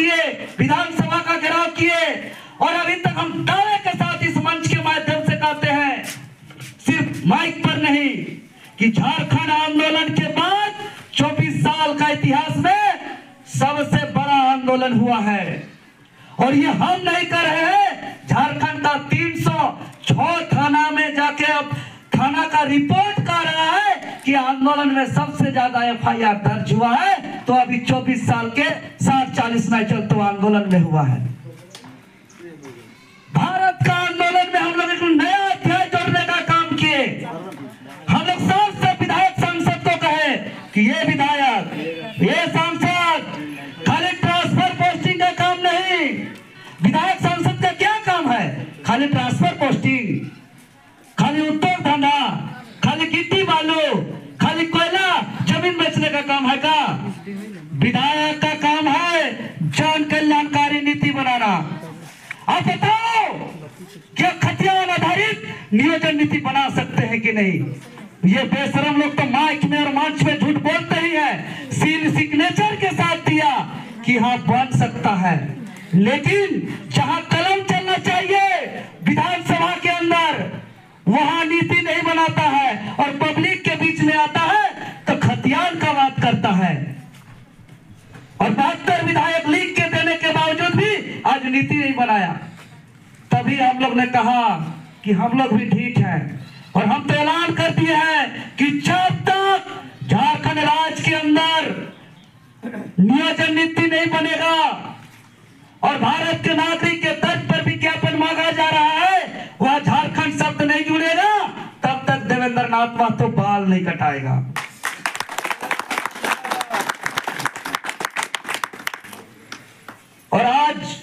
किए, विधानसभा का घेराव किए, और अभी तक हम दावे के साथ इस मंच के माध्यम से कहते हैं, सिर्फ माइक पर नहीं, कि झारखंड आंदोलन के बाद 24 साल का इतिहास में सबसे बड़ा आंदोलन हुआ है। और ये हम नहीं कर रहे हैं, झारखंड का 306 थाना में जाके अब थाना का रिपोर्ट कर रहा है कि आंदोलन में सबसे ज्यादा FIR दर्ज हुआ है। तो अभी 24 साल के 40 मैचल तो आंदोलन में हुआ है। भारत का आंदोलन में हम लोग एक नया अध्याय जोड़ने का काम किए। हम लोग सबसे विधायक सांसद को कहे कि ये विधायक, ये सांसद खाली ट्रांसफर पोस्टिंग का काम नहीं। विधायक सांसद का क्या काम है? खाली ट्रांसफर पोस्टिंग, खाली उद्योग धंधा, खाली गिट्टी बालू, खाली कोयला जमीन बेचने का काम है का? विधायक का काम है जन कल्याणकारी नीति बनाना। आप बताओ क्या खतियान आधारित नियोजन नीति बना सकते हैं कि नहीं? ये बेशरम लोग तो माइक में और मंच में झूठ बोलते ही है। सील सिग्नेचर के साथ दिया कि हाँ बन सकता है, लेकिन जहां कलम चलना चाहिए विधानसभा के अंदर, वहां नीति नहीं बनाता है और पब्लिक के बीच में आता है तो खतियान का बात करता है। और 72 विधायक लिख के देने के बावजूद भी आज नीति नहीं बनाया। तभी हम लोग ने कहा कि हम लोग भी ठीक हैं, और हम तो ऐलान कर दिए हैं कि जब तक झारखंड राज्य के अंदर नियोजन नीति नहीं बनेगा और भारत के नागरिक के तर्ज पर विज्ञापन मांगा जा रहा है, वह झारखंड शब्द नहीं जुड़ेगा, तब तक देवेंद्र नाथ महतो बाल नहीं कटाएगा। और आज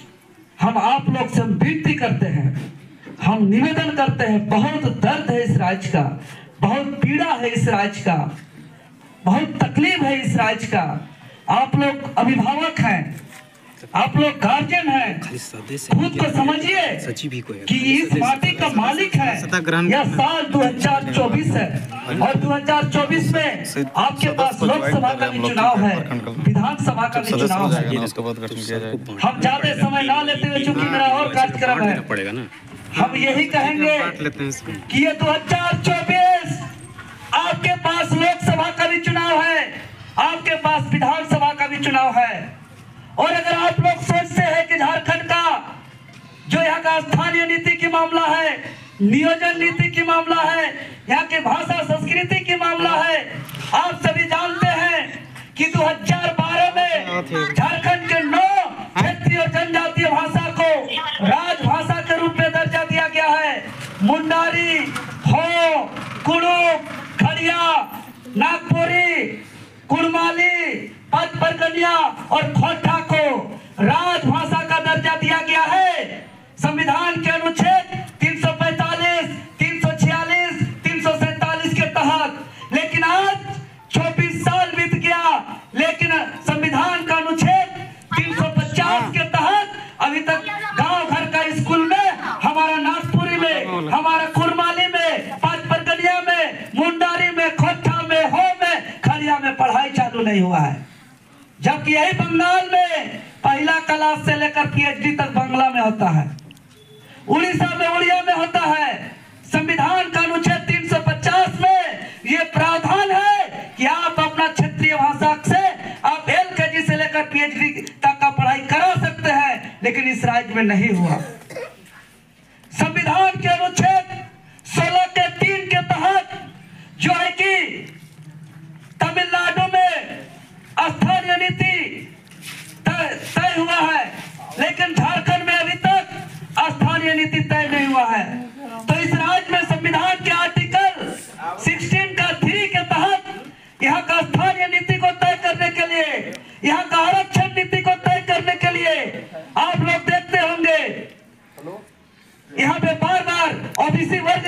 हम आप लोग से विनती करते हैं, हम निवेदन करते हैं, बहुत दर्द है इस राज्य का, बहुत पीड़ा है इस राज्य का, बहुत तकलीफ है इस राज्य का। आप लोग अभिभावक हैं, आप लोग गार्जियन हैं, खुद को समझिए कि इस माटी का मालिक है। यह साल 2024 है और 2024 में आपके पास लोकसभा का भी चुनाव है, विधानसभा का भी चुनाव है। हम ज्यादा समय ना लेते हुए, चूंकि मेरा और कार्यक्रम है, हम यही कहेंगे कि ये 2024 आपके पास लोकसभा का भी चुनाव है, आपके पास विधानसभा का भी चुनाव है। और अगर आप लोग सोचते हैं कि झारखंड का जो यहाँ का स्थानीय नीति की मामला है, नियोजन नीति की मामला है, यहाँ के भाषा संस्कृति की मामला है, आप सभी जानते हैं कि 2012 में झारखंड के 9 क्षेत्रीय और जनजातीय भाषा को राजभाषा के रूप में दर्जा दिया गया है। मुंडारी, हो, कुड़ुक, खड़िया, नागपुरी, कुड़माली, पचपरगनिया और खोटा को राजभाषा का दर्जा दिया गया है संविधान के अनुच्छेद 345, 346, 347 के तहत। लेकिन आज 24 साल बीत गया, लेकिन संविधान का अनुच्छेद 350 के तहत अभी तक गांव घर का स्कूल में, हमारा नागपुरी में, हमारा कुड़माली में, पचपरगनिया में, मुंडारी में, खोटा में, हो में, खड़िया में पढ़ाई चालू नहीं हुआ है। जबकि यही बंगाल में पहला क्लास से लेकर PhD तक बांग्ला में होता है, उड़ीसा में उड़िया में होता है। संविधान का अनुच्छेद 350 में ये प्रावधान है कि आप अपना क्षेत्रीय भाषा से आप LKG से लेकर PhD तक का पढ़ाई करा सकते हैं, लेकिन इस राज्य में नहीं हुआ। संविधान के अनुच्छेद 16 के 3 के तहत जो है कि तमिलनाडु में स्थानीय नीति तय हुआ है, लेकिन झारखंड में अभी तक स्थानीय नीति तय नहीं हुआ है। तो इस राज्य में संविधान के आर्टिकल 16 का 3 के तहत यहाँ का स्थानीय नीति को तय करने के लिए, यहाँ का आरक्षण नीति को तय करने के लिए आप लोग देखते होंगे यहाँ पे बार बार OBC वर्ग